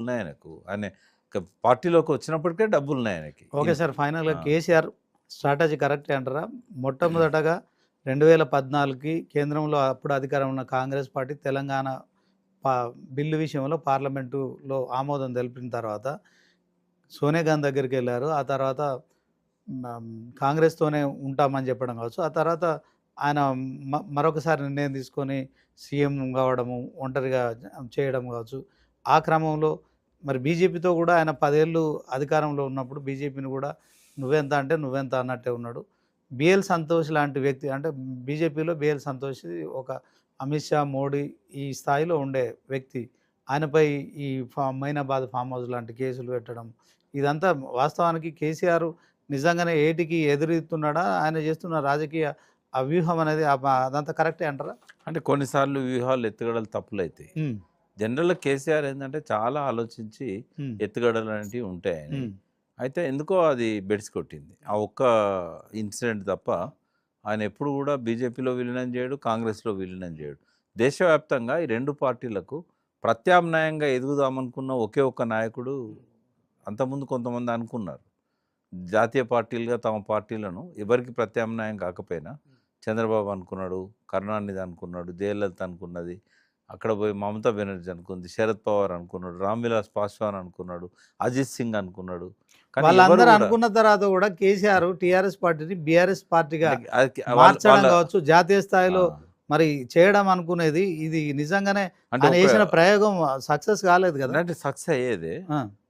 ఉన్నాయి ఆయనకు. ఆయన పార్టీలోకి వచ్చినప్పటికే డబ్బులున్నాయి ఆయనకి. ఓకే సార్, ఫైనల్గా కేసీఆర్ స్ట్రాటజీ కరెక్టే అంటారా? మొట్టమొదటగా 2014కి కేంద్రంలో అప్పుడు అధికారం ఉన్న కాంగ్రెస్ పార్టీ తెలంగాణ బిల్లు విషయంలో పార్లమెంటులో ఆమోదం తెలిపిన తర్వాత సోనియా గాంధీ దగ్గరికి వెళ్ళారు. ఆ తర్వాత కాంగ్రెస్తోనే ఉంటామని చెప్పడం కావచ్చు. ఆ తర్వాత ఆయన మరొకసారి నిర్ణయం తీసుకొని సీఎం కావడము, ఒంటరిగా చేయడం కావచ్చు. ఆ క్రమంలో మరి బీజేపీతో కూడా ఆయన 10 ఏళ్ళు అధికారంలో ఉన్నప్పుడు బీజేపీని కూడా నువ్వెంత అంటే నువ్వెంత అన్నట్టే ఉన్నాడు. బిఎల్ సంతోష్ లాంటి వ్యక్తి, అంటే బీజేపీలో బిఎల్ సంతోష్ ఒక అమిత్ షా, మోడీ ఈ స్థాయిలో ఉండే వ్యక్తి, ఆయనపై ఈ మైనాబాద్ ఫామ్ హౌస్ లాంటి కేసులు పెట్టడం, ఇదంతా వాస్తవానికి కేసీఆర్ నిజంగానే ఏటికి ఎదురుతున్నాడా? ఆయన చేస్తున్న రాజకీయ వ్యూహం అనేది అదంతా కరెక్టే అంటారా? అంటే కొన్నిసార్లు వ్యూహాలు ఎత్తుగడలు తప్పులైతాయి. జనరల్గా కేసీఆర్ ఏంటంటే చాలా ఆలోచించి ఎత్తుగడలు అనేవి ఉంటాయి. అయితే ఎందుకో అది బెడిసి కొట్టింది ఆ ఒక్క ఇన్సిడెంట్ తప్ప. ఆయన ఎప్పుడు కూడా బీజేపీలో విలీనం చేయడు, కాంగ్రెస్లో విలీనం చేయడు. దేశవ్యాప్తంగా ఈ రెండు పార్టీలకు ప్రత్యామ్నాయంగా ఎదుగుదామనుకున్న ఒకే ఒక్క నాయకుడు. అంతకుముందు కొంతమంది అనుకున్నారు జాతీయ పార్టీలుగా తమ పార్టీలను ఎవరికి ప్రత్యామ్నాయం కాకపోయినా. చంద్రబాబు అనుకున్నాడు, కరుణానిధి అనుకున్నాడు, జయలలిత అనుకున్నది, అక్కడ పోయి మమతా బెనర్జీ అనుకుంది, శరద్ పవార్ అనుకున్నాడు, రామ్ విలాస్ పాస్వాన్ అనుకున్నాడు, అజిత్ సింగ్ అనుకున్నాడు. వాళ్ళందరూ అనుకున్న తర్వాత కూడా కేసీఆర్ టీఆర్ఎస్ పార్టీని బీఆర్ఎస్ పార్టీగా మార్చడం కావచ్చు, జాతీయ స్థాయిలో మరి చేయడం అనుకునేది, ఇది నిజంగానే చేసిన ప్రయోగం సక్సెస్ కాలేదు కదా. అంటే సక్సెస్ అయ్యేదే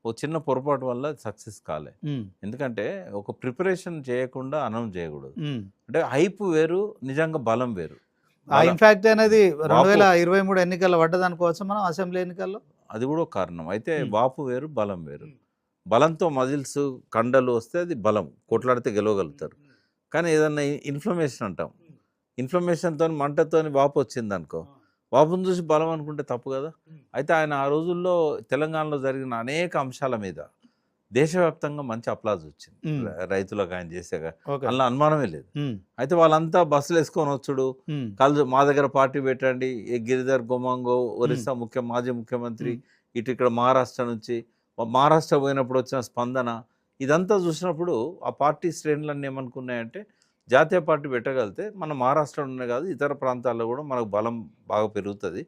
ఓ చిన్న పొరపాటు వల్ల సక్సెస్ కాలే. ఎందుకంటే ఒక ప్రిపరేషన్ చేయకుండా అనౌన్స్ చేయకూడదు. అంటే హైప్ వేరు, నిజంగా బలం వేరు. ఇన్ఫాక్ట్ అనేది 2023 ఎన్నికల్లో పడ్డది అనుకోవచ్చు మనం, అసెంబ్లీ ఎన్నికల్లో. అది కూడా ఒక కారణం. అయితే వాపు వేరు, బలం వేరు. బలంతో మజిల్స్ కండలు వస్తే అది బలం, కొట్లాడితే గెలవగలుగుతారు. కానీ ఏదన్నా ఇన్ఫ్లమేషన్ అంటాం, ఇన్ఫ్లమేషన్తో మంటతో వాపు వచ్చింది అనుకో, వాపును చూసి బలం అనుకుంటే తప్పు కదా. అయితే ఆయన ఆ రోజుల్లో తెలంగాణలో జరిగిన అనేక అంశాల మీద దేశవ్యాప్తంగా మంచి అప్లాజ్ వచ్చింది. రైతులకు ఆయన చేసేగా అలా అనుమానమే లేదు. అయితే వాళ్ళంతా బస్సులు వేసుకొని వచ్చుడు, కలు మా దగ్గర పార్టీ పెట్టండి, గిరిధర్ గోమాంగో ఒరిస్సా మాజీ ముఖ్యమంత్రి, ఇటు ఇక్కడ మహారాష్ట్ర నుంచి, మహారాష్ట్ర పోయినప్పుడు వచ్చిన స్పందన, ఇదంతా చూసినప్పుడు ఆ పార్టీ శ్రేణులన్నీ ఏమనుకున్నాయంటే జాతీయ పార్టీ పెట్టగలిగితే మన మహారాష్ట్రలోనే కాదు ఇతర ప్రాంతాల్లో కూడా మనకు బలం బాగా పెరుగుతుంది.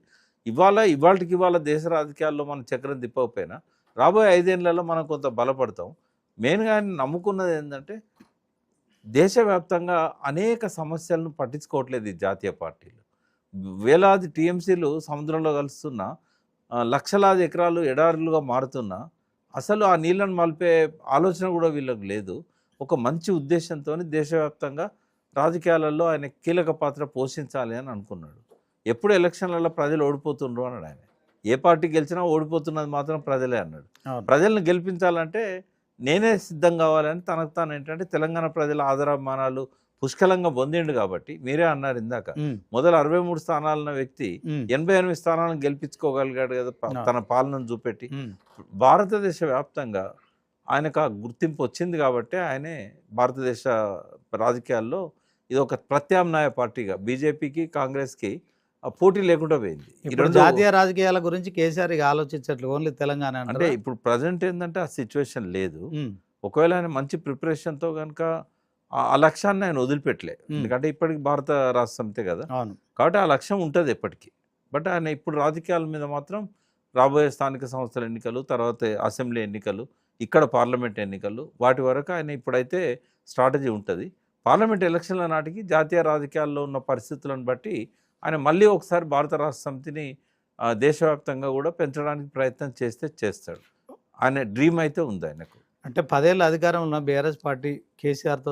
ఇవాళకి దేశ రాజకీయాల్లో మనం చక్రం తిప్పకపోయినా రాబోయే 5 ఏళ్లలో మనం కొంత బలపడతాం. మెయిన్గా ఆయన నమ్ముకున్నది ఏంటంటే దేశవ్యాప్తంగా అనేక సమస్యలను పట్టించుకోవట్లేదు ఈ జాతీయ పార్టీలు. వేలాది టీఎంసీలు సముద్రంలో కలుస్తున్నా, లక్షలాది ఎకరాలు ఎడారులుగా మారుతున్నా అసలు ఆ నీళ్ళను మలిపే ఆలోచన కూడా వీళ్ళకి లేదు. ఒక మంచి ఉద్దేశంతో దేశవ్యాప్తంగా రాజకీయాలలో ఆయన కీలక పాత్ర పోషించాలి అని అనుకున్నాడు. ఎప్పుడు ఎలక్షన్లలో ప్రజలు ఓడిపోతుండ్రు అన్నాడు ఆయన. ఏ పార్టీ గెలిచినా ఓడిపోతున్నది మాత్రం ప్రజలే అన్నాడు. ప్రజలను గెలిపించాలంటే నేనే సిద్ధం కావాలని తనకు తాను ఏంటంటే తెలంగాణ ప్రజల ఆదరాభిమానాలు పుష్కలంగా పొందిండు కాబట్టి. మీరే అన్నారు ఇందాక, మొదలు 63 స్థానాలున్న వ్యక్తి 88 స్థానాలను గెలిపించుకోగలిగాడు కదా తన పాలనను చూపెట్టి. భారతదేశ వ్యాప్తంగా ఆయనకు ఆ గుర్తింపు వచ్చింది కాబట్టి ఆయనే భారతదేశ రాజకీయాల్లో ఇది ఒక ప్రత్యామ్నాయ పార్టీగా బీజేపీకి కాంగ్రెస్కి పోటీ లేకుండా పోయింది. ఇప్పుడు జాతీయ రాజకీయాల గురించి కేసీఆర్ ఆలోచించట్లేదు, ఓన్లీ తెలంగాణ. అంటే ఇప్పుడు ప్రజెంట్ ఏంటంటే ఆ సిచ్యువేషన్ లేదు. ఒకవేళ ఆయన మంచి ప్రిపరేషన్తో కనుక ఆ లక్ష్యాన్ని ఆయన వదిలిపెట్టలే. ఎందుకంటే ఇప్పటికి భారత రాష్ట్ర సమితే కదా, కాబట్టి ఆ లక్ష్యం ఉంటుంది ఎప్పటికీ. బట్ ఆయన ఇప్పుడు రాజకీయాల మీద మాత్రం రాబోయే స్థానిక సంస్థల ఎన్నికలు, తర్వాత అసెంబ్లీ ఎన్నికలు, ఇక్కడ పార్లమెంట్ ఎన్నికలు, వాటి వరకు ఆయన ఇప్పుడైతే స్ట్రాటజీ ఉంటుంది. పార్లమెంట్ ఎలక్షన్ల నాటికి జాతీయ రాజకీయాల్లో ఉన్న పరిస్థితులను బట్టి ఆయన మళ్ళీ ఒకసారి భారత రాష్ట్ర సమితిని దేశవ్యాప్తంగా కూడా పెంచడానికి ప్రయత్నం చేస్తాడు. ఆయన డ్రీమ్ అయితే ఉంది ఆయనకు. అంటే 10 ఏళ్ళ అధికారంలో బీఆర్ఎస్ పార్టీ కేసీఆర్తో